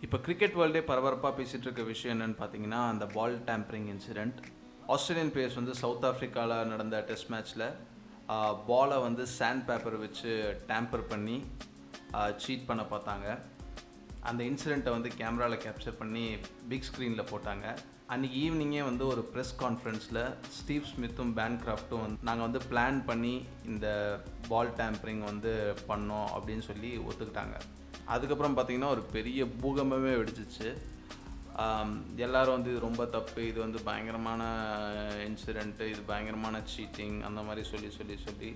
இப்போ கிரிக்கெட் வேர்ல்டே பரபரப்பாக பேசிகிட்டு இருக்க விஷயம் என்னென்னு பார்த்தீங்கன்னா, அந்த ball tampering incident. Australian players வந்து சவுத் ஆஃப்ரிக்காவில் நடந்த டெஸ்ட் மேட்ச்சில் பாலை வந்து சாண்ட் பேப்பர் வச்சு டேம்பர் பண்ணி சீட் பண்ண பார்த்தாங்க. அந்த இன்சிடெண்ட்டை வந்து கேமராவில் கேப்சர் பண்ணி பிக் ஸ்க்ரீனில் போட்டாங்க. அன்றைக்கி ஈவினிங்கே வந்து ஒரு ப்ரெஸ் கான்ஃபரன்ஸில் ஸ்டீவ் ஸ்மித்தும் பேன்கிராஃப்ட்டும் வந்து நாங்கள் வந்து பிளான் பண்ணி இந்த பால் டேம்பரிங் வந்து பண்ணோம் அப்படின்னு சொல்லி ஒத்துக்கிட்டாங்க. அதுக்கப்புறம் பார்த்திங்கன்னா ஒரு பெரிய பூகம்பமே வெடிச்சிச்சு. எல்லோரும் வந்து இது ரொம்ப தப்பு, இது வந்து பயங்கரமான இன்சிடெண்ட்டு, இது பயங்கரமான சீட்டிங் அந்த மாதிரி சொல்லி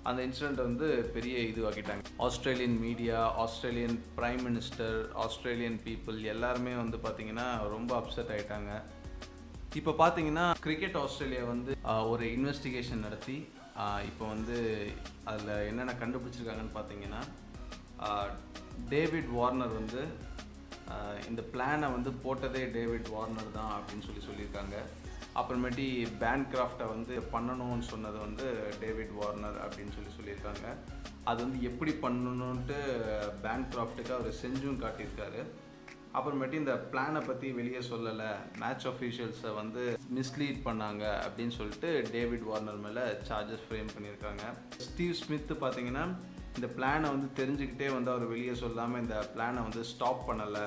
அந்த இன்சிடெண்ட் வந்து பெரிய இதுவாக்கிட்டாங்க. Australian media, Australian prime minister, Australian people எல்லாருமே வந்து பார்த்திங்கன்னா ரொம்ப அப்செட் ஆகிட்டாங்க. இப்போ பார்த்தீங்கன்னா கிரிக்கெட் ஆஸ்திரேலியா வந்து ஒரு இன்வெஸ்டிகேஷன் நடத்தி இப்போ வந்து அதில் என்னென்ன கண்டுபிடிச்சிருக்காங்கன்னு பார்த்தீங்கன்னா, டேவிட் வார்னர் வந்து இந்த பிளானை வந்து போட்டதே டேவிட் வார்னர் தான் அப்படின்னு சொல்லியிருக்காங்க. அப்புறமேட்டி பேன்கிராஃப்டை வந்து பண்ணணும்னு சொன்னது வந்து டேவிட் வார்னர் அப்படின்னு சொல்லியிருக்காங்க. அது வந்து எப்படி பண்ணணுன்ட்டு பேன்கிராஃப்ட்டுக்கு அவர் செஞ்சும் காட்டியிருக்காரு. அப்புறமேட்டு இந்த பிளானை பற்றி வெளியே சொல்லலை, மேட்ச் அஃபீஷியல்ஸை வந்து மிஸ்லீட் பண்ணாங்க அப்படின்னு சொல்லிட்டு டேவிட் வார்னர் மேலே சார்ஜஸ் ஃப்ரேம் பண்ணியிருக்காங்க. ஸ்டீவ் ஸ்மித் பார்த்தீங்கன்னா இந்த பிளானை வந்து தெரிஞ்சுக்கிட்டே வந்து அவர் வெளியே சொல்லாமல் இந்த பிளானை வந்து ஸ்டாப் பண்ணலை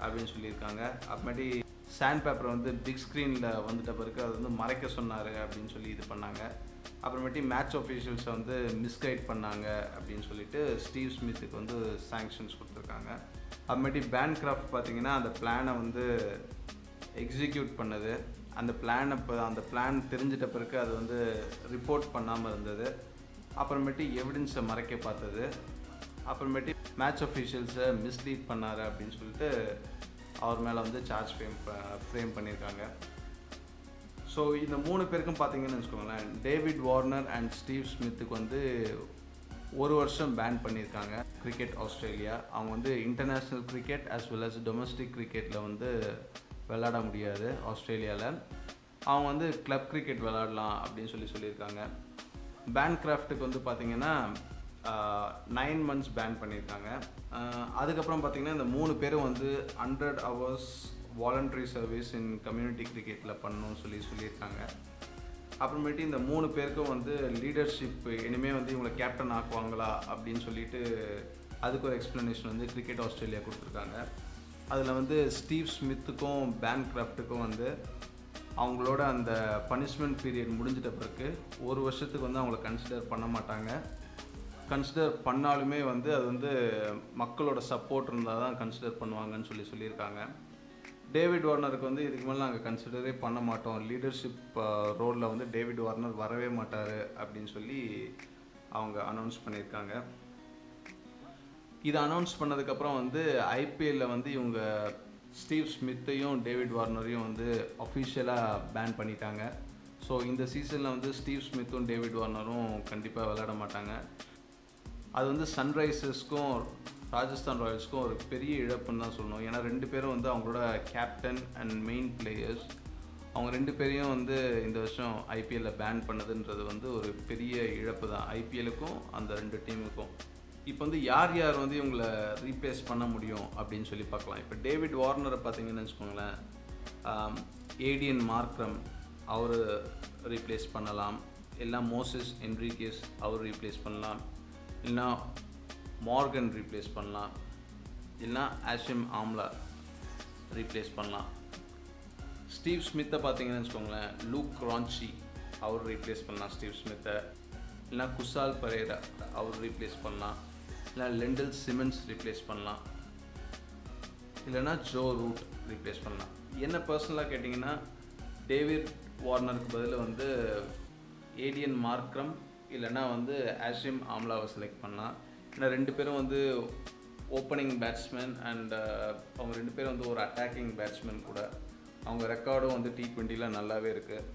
அப்படின்னு சொல்லியிருக்காங்க. அப்புறமேட்டி சாண்ட் பேப்பரை வந்து பிக் ஸ்க்ரீனில் வந்துட்ட பிறகு அது வந்து மறைக்க சொன்னார் அப்படின்னு சொல்லி இது பண்ணாங்க. அப்புறமேட்டி மேட்ச் ஆஃபீஷியல்ஸை வந்து மிஸ்கைட் பண்ணாங்க அப்படின்னு சொல்லிட்டு ஸ்டீவ் ஸ்மித்துக்கு வந்து சாங்ஷன்ஸ் கொடுத்துருக்காங்க. அப்புறமேட்டி பேன்கிராஃப்ட் பார்த்திங்கன்னா அந்த பிளானை வந்து எக்ஸிக்யூட் பண்ணது, அந்த பிளான் தெரிஞ்சிட்ட பிறகு அது வந்து ரிப்போர்ட் பண்ணாமல் இருந்தது, அப்புறமேட்டு எவிடன்ஸை மறைக்க பார்த்தது, அப்புறமேட்டு மேட்ச் அஃபீஷியல்ஸை மிஸ்லீட் பண்ணார் அப்படின்னு சொல்லிட்டு அவர் மேலே வந்து சார்ஜ் ஃப்ரேம் பண்ணியிருக்காங்க. ஸோ இந்த 3 பேருக்கும் பார்த்தீங்கன்னு வச்சுக்கோங்களேன், டேவிட் வார்னர் அண்ட் ஸ்டீவ் ஸ்மித்துக்கு வந்து 1 வருஷம் பேன் பண்ணியிருக்காங்க கிரிக்கெட் ஆஸ்திரேலியா. அவங்க வந்து international cricket as well as domestic கிரிக்கெட்டில் வந்து விளையாட முடியாது ஆஸ்திரேலியாவில். அவங்க வந்து கிளப் கிரிக்கெட் விளையாடலாம் அப்படின்னு சொல்லியிருக்காங்க. பேன்கிராஃப்ட்டுக்கு வந்து பார்த்திங்கன்னா 9 months பேன் பண்ணியிருக்காங்க. அதுக்கப்புறம் பார்த்திங்கன்னா இந்த 3 பேரும் வந்து 100 hours வாலண்டரி சர்வீஸ் இன் கம்யூனிட்டி கிரிக்கெட்டில் பண்ணணும்னு சொல்லியிருக்காங்க. அப்புறமேட்டு இந்த 3 பேருக்கும் வந்து லீடர்ஷிப் இனிமேல் வந்து இவங்களை கேப்டன் ஆக்குவாங்களா அப்படின்னு சொல்லிட்டு அதுக்கு ஒரு எக்ஸ்ப்ளனேஷன் வந்து கிரிக்கெட் ஆஸ்திரேலியா கொடுத்துருக்காங்க. அதில் வந்து ஸ்டீவ் ஸ்மித்துக்கும் பேன்கிராஃப்ட்டுக்கும் வந்து அவங்களோட அந்த பனிஷ்மெண்ட் பீரியட் முடிஞ்சிட்ட பிறகு 1 வருஷத்துக்கு வந்து அவங்கள கன்சிடர் பண்ண மாட்டாங்க. கன்சிடர் பண்ணாலுமே வந்து அது வந்து மக்களோட சப்போர்ட் இருந்தால் தான் கன்சிடர் பண்ணுவாங்கன்னு சொல்லியிருக்காங்க. டேவிட் வார்னருக்கு வந்து இதுக்கு மேலே நாங்கள் கன்சிடரே பண்ண மாட்டோம், லீடர்ஷிப் ரோலில் வந்து டேவிட் வார்னர் வரவே மாட்டார் அப்படின்னு சொல்லி அவங்க அனௌன்ஸ் பண்ணியிருக்காங்க. இதை அனௌன்ஸ் பண்ணதுக்கப்புறம் வந்து ஐபிஎல்லில் வந்து இவங்க ஸ்டீவ் ஸ்மித்தையும் டேவிட் வார்னரையும் வந்து அஃபிஷியலாக பேன் பண்ணிட்டாங்க. ஸோ இந்த சீசனில் வந்து ஸ்டீவ் ஸ்மித்தும் டேவிட் வார்னரும் கண்டிப்பாக விளையாட மாட்டாங்க. அது வந்து சன்ரைசர்ஸ்க்கும் ராஜஸ்தான் ராயல்ஸ்க்கும் ஒரு பெரிய இழப்புன்னு தான் சொல்லணும். ஏன்னா 2 பேரும் வந்து அவங்களோட கேப்டன் அண்ட் மெயின் பிளேயர்ஸ், அவங்க 2 பேரையும் வந்து இந்த வருஷம் ஐபிஎல்லில் பேன் பண்ணதுன்றது வந்து ஒரு பெரிய இழப்பு தான் ஐபிஎல்லுக்கும் அந்த 2 டீமுக்கும். இப்போ வந்து யார் வந்து இவங்களை ரீப்ளேஸ் பண்ண முடியும் அப்படின்னு சொல்லி பார்க்கலாம். இப்போ டேவிட் வார்னரை பார்த்தீங்கன்னு வச்சுக்கோங்களேன், ஏடியன் மார்க்ரம் அவர் ரீப்ளேஸ் பண்ணலாம், இல்லை மோசஸ் என்ரிகேஸ் அவர் ரீப்ளேஸ் பண்ணலாம், இல்லைனா மார்கன் ரீப்ளேஸ் பண்ணலாம், இல்லைனா ஆஷிம் ஆம்லா ரீப்ளேஸ் பண்ணலாம். ஸ்டீவ் ஸ்மித்தை பார்த்தீங்கன்னு வச்சுக்கோங்களேன், லூக் ரான்ச்சி அவர் ரீப்ளேஸ் பண்ணலாம் ஸ்டீவ் ஸ்மித்தை, இல்லைனா குசால் பரேரா அவர் ரீப்ளேஸ் பண்ணலாம், இல்லை லெண்டல் சிமன்ஸ் ரீப்ளேஸ் பண்ணலாம், இல்லைனா ஜோ ரூட் ரீப்ளேஸ் பண்ணலாம். என்ன பர்சனலாக கேட்டிங்கன்னா டேவிட் வார்னருக்கு பதில் வந்து ஏடியன் மார்க்ரம் இல்லைனா வந்து ஆஷிம் ஆம்லாவை செலக்ட் பண்ணலாம். ஏன்னா 2 பேரும் வந்து ஓப்பனிங் பேட்ஸ்மேன் அண்ட் அவங்க 2 பேரும் வந்து ஒரு அட்டாக்கிங் பேட்ஸ்மேன் கூட. அவங்க ரெக்கார்டும் வந்து T20 நல்லாவே இருக்குது.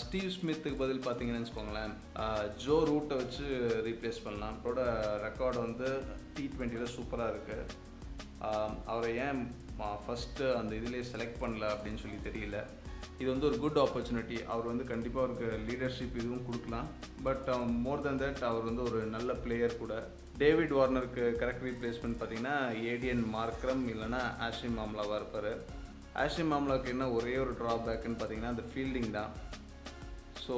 ஸ்டீவ் ஸ்மித்துக்கு பதில் பார்த்தீங்கன்னு வச்சுக்கோங்களேன், ஜோ ரூட்டை வச்சு ரீப்ளேஸ் பண்ணலாம். அவரோட ரெக்கார்டு வந்து T20 சூப்பராக இருக்குது. அவரை ஏன் ஃபஸ்ட்டு அந்த இதிலே செலக்ட் பண்ணல அப்படின்னு சொல்லி தெரியல. இது வந்து ஒரு குட் ஆப்பர்ச்சுனிட்டி. அவர் வந்து கண்டிப்பாக அவருக்கு லீடர்ஷிப் இதுவும் கொடுக்கலாம். பட் மோர் தென் தட் அவர் வந்து ஒரு நல்ல பிளேயர் கூட. டேவிட் வார்னருக்கு கரெக்ட் ரீப்ளேஸ்மெண்ட் பார்த்தீங்கன்னா ஏடிஎன் மார்க்ரம் இல்லைனா ஆஷிம் ஆம்லாவாக இருப்பார். ஆஷிம் ஆம்லாவுக்கு என்ன ஒரே ஒரு ட்ராபேக்குன்னு பார்த்தீங்கன்னா அந்த ஃபீல்டிங் தான். ஸோ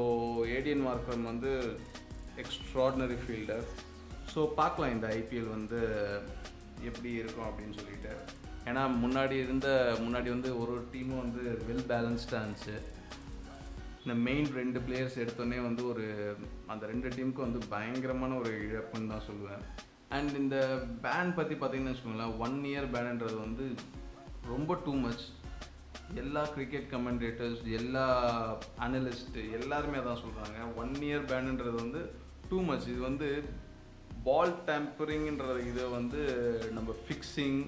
ஏடிஎன் மார்க்ரம் வந்து எக்ஸ்ட்ராடினரி ஃபீல்டர். ஸோ பார்க்கலாம் இந்த ஐபிஎல் வந்து எப்படி இருக்கும் அப்படின்னு சொல்லிட்டு. ஏன்னா முன்னாடி வந்து ஒரு டீமும் வந்து வெல் பேலன்ஸ்டாக இருந்துச்சு. இந்த மெயின் 2 பிளேயர்ஸ் எடுத்தோடனே வந்து அந்த 2 டீமுக்கும் வந்து பயங்கரமான ஒரு இழப்புன்னு தான் சொல்லுவேன். அண்ட் இந்த பேன் பற்றி பார்த்தீங்கன்னு வச்சுக்கோங்களேன், 1 year பேனுன்றது வந்து ரொம்ப டூ மச். எல்லா கிரிக்கெட் கமெண்டேட்டர்ஸ், எல்லா அனலிஸ்ட்டு எல்லாருமே தான் சொல்கிறாங்க 1 year பேனுன்றது வந்து டூ மச். இது வந்து பால் டேம்பரிங்ன்ற இதை வந்து நம்ம ஃபிக்ஸிங்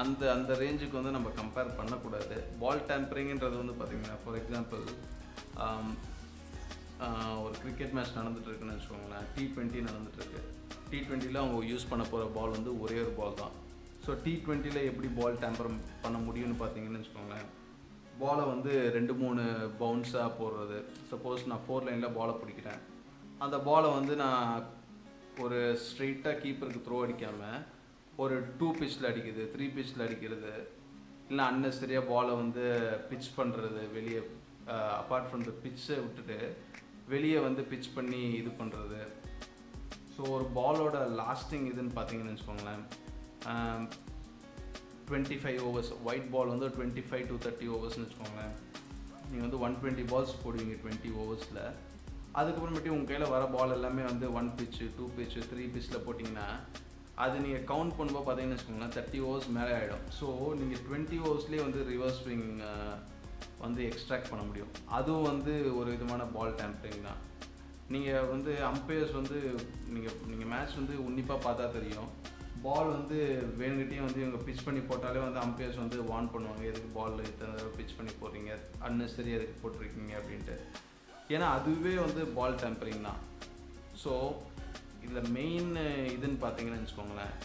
அந்த ரேஞ்சுக்கு வந்து நம்ம கம்பேர் பண்ணக்கூடாது. பால் டேம்பரிங்கிறது வந்து பார்த்திங்கன்னா ஃபார் எக்ஸாம்பிள் ஒரு கிரிக்கெட் மேட்ச் நடந்துகிட்ருக்குன்னு வச்சுக்கோங்களேன், T20 நடந்துகிட்ருக்கு. T20யில் அவங்க யூஸ் பண்ண போகிற பால் வந்து ஒரே ஒரு பால் தான். ஸோ T20யில் எப்படி பால் டேம்பர் பண்ண முடியும்னு பார்த்தீங்கன்னு வச்சுக்கோங்களேன், பாலை வந்து 2-3 பவுன்ஸாக போடுறது. சப்போஸ் நான் 4 லைனில் பாலை பிடிக்கிறேன், அந்த பாலை வந்து நான் ஒரு ஸ்ட்ரெயிட்டாக கீப்பருக்கு த்ரோ அடிக்காமல் ஒரு 2 pitchல அடிக்குது, 3 pitchல அடிக்கிறது, இல்லை அன்னெசரியாக பாலை வந்து பிட்ச் பண்ணுறது வெளியே, அப்பார்ட் ஃப்ரம் த பிட்சை விட்டுட்டு வெளியே வந்து பிட்ச் பண்ணி இது பண்ணுறது. ஸோ ஒரு பாலோட லாஸ்டிங் இதுன்னு பார்த்தீங்கன்னு வச்சுக்கோங்களேன், 25 overs. ஒயிட் பால் வந்து 25 to 30 overs வச்சுக்கோங்களேன். நீங்கள் வந்து 120 balls போடுவீங்க 20 overs. அதுக்கப்புறமேட்டு உங்கள் கையில் வர பால் எல்லாமே வந்து 1 pitch, 2 pitch, 3 pitchல போட்டிங்கன்னா அது நீங்கள் கவுண்ட் பண்ணும்போது பார்த்தீங்கன்னு வச்சுக்கோங்களேன் 30 overs மேலே ஆகிடும். ஸோ நீங்கள் 20 oversலேயே வந்து ரிவர்ஸ் ஸ்விங் வந்து எக்ஸ்ட்ராக்ட் பண்ண முடியும். அதுவும் வந்து ஒரு விதமான பால் டேம்பரிங் தான். நீங்கள் வந்து அம்பையர்ஸ் வந்து நீங்கள் மேட்ச் வந்து உன்னிப்பாக பார்த்தா தெரியும், பால் வந்து வேணுங்கிட்டையும் வந்து இவங்க பிச் பண்ணி போட்டாலே வந்து அம்பையர்ஸ் வந்து வார்ன் பண்ணுவாங்க, எதுக்கு பால் இத்தனை பிச் பண்ணி போடுறீங்க, அன்னெசரி எதுக்கு போட்டிருக்கீங்க அப்படின்ட்டு. ஏன்னா அதுவே வந்து பால் டேம்பரிங் தான். ஸோ இதில் மெயின் இதுன்னு பார்த்தீங்கன்னு வச்சுக்கோங்களேன்,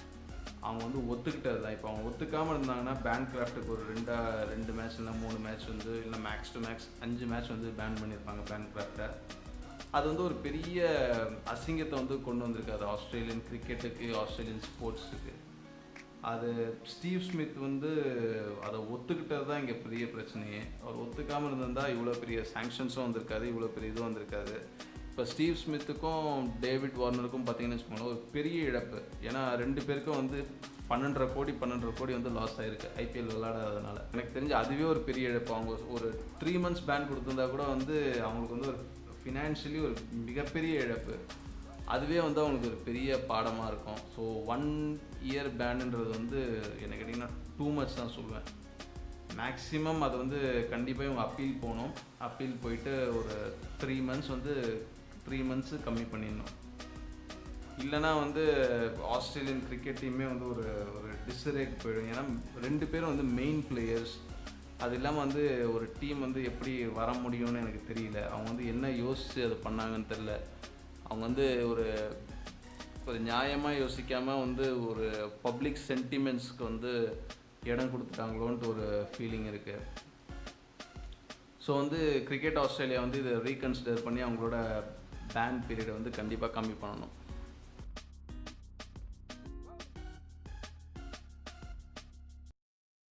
அவங்க வந்து ஒத்துக்கிட்டது தான். இப்போ அவங்க ஒத்துக்காமல் இருந்தாங்கன்னா பேன் கிராஃப்ட்டுக்கு ஒரு 2 மேட்ச் இல்லை 3 மேட்ச் வந்து, இல்லை மேக்ஸ் டு மேக்ஸ் 5 மேட்ச் வந்து பேன் பண்ணியிருப்பாங்க பேன் கிராஃப்டை. அது வந்து ஒரு பெரிய அசிங்கத்தை வந்து கொண்டு வந்திருக்காது ஆஸ்திரேலியன் கிரிக்கெட்டுக்கு, ஆஸ்திரேலியன் ஸ்போர்ட்ஸுக்கு. அது ஸ்டீவ் ஸ்மித் வந்து அதை ஒத்துக்கிட்டது தான் இங்கே பெரிய பிரச்சனையே. அவர் ஒத்துக்காமல் இருந்திருந்தால் இவ்வளோ பெரிய சாங்ஷன்ஸும் வந்திருக்காது, இவ்வளோ பெரிய இதுவும் வந்திருக்காது. இப்போ ஸ்டீவ் ஸ்மித்துக்கும் டேவிட் வார்னருக்கும் பார்த்தீங்கன்னு வச்சுக்கோங்களேன் ஒரு பெரிய இழப்பு. ஏன்னா 2 பேருக்கும் வந்து 12.5 கோடி வந்து லாஸ் ஆகிருக்கு ஐபிஎல் விளையாடாததுனால. எனக்கு தெரிஞ்சு அதுவே ஒரு பெரிய இழப்பு. அவங்க ஒரு 3 months பேன் கொடுத்துருந்தா கூட வந்து அவங்களுக்கு வந்து ஒரு ஃபினான்ஷியலி ஒரு மிகப்பெரிய இழப்பு. அதுவே வந்து அவங்களுக்கு ஒரு பெரிய பாடமாக இருக்கும். ஸோ 1 year பேனுன்றது வந்து என்ன கேட்டிங்கன்னா டூ மச் தான் சொல்லுவேன். மேக்ஸிமம் அது வந்து கண்டிப்பாக இவங்க அப்பீல் போகணும். அப்பீல் போயிட்டு ஒரு 3 months கம்மி பண்ணிடணும். இல்லைனா வந்து ஆஸ்திரேலியன் கிரிக்கெட் டீமே வந்து ஒரு டிஸ்ரேக் போயிடும். ஏன்னா 2 பேரும் வந்து மெயின் பிளேயர்ஸ். அது இல்லாமல் வந்து ஒரு டீம் வந்து எப்படி வர முடியும்னு எனக்கு தெரியல. அவங்க வந்து என்ன யோசித்து அதை பண்ணாங்கன்னு தெரில. அவங்க வந்து ஒரு நியாயமாக யோசிக்காமல் வந்து ஒரு பப்ளிக் சென்டிமெண்ட்ஸ்க்கு வந்து இடம் கொடுத்துட்டாங்களோன்ட்டு ஒரு ஃபீலிங் இருக்குது. ஸோ வந்து கிரிக்கெட் ஆஸ்திரேலியா வந்து இதை ரீகன்சிடர் பண்ணி அவங்களோட பேன் பீரியடை வந்து கண்டிப்பாக கம்மி பண்ணணும்.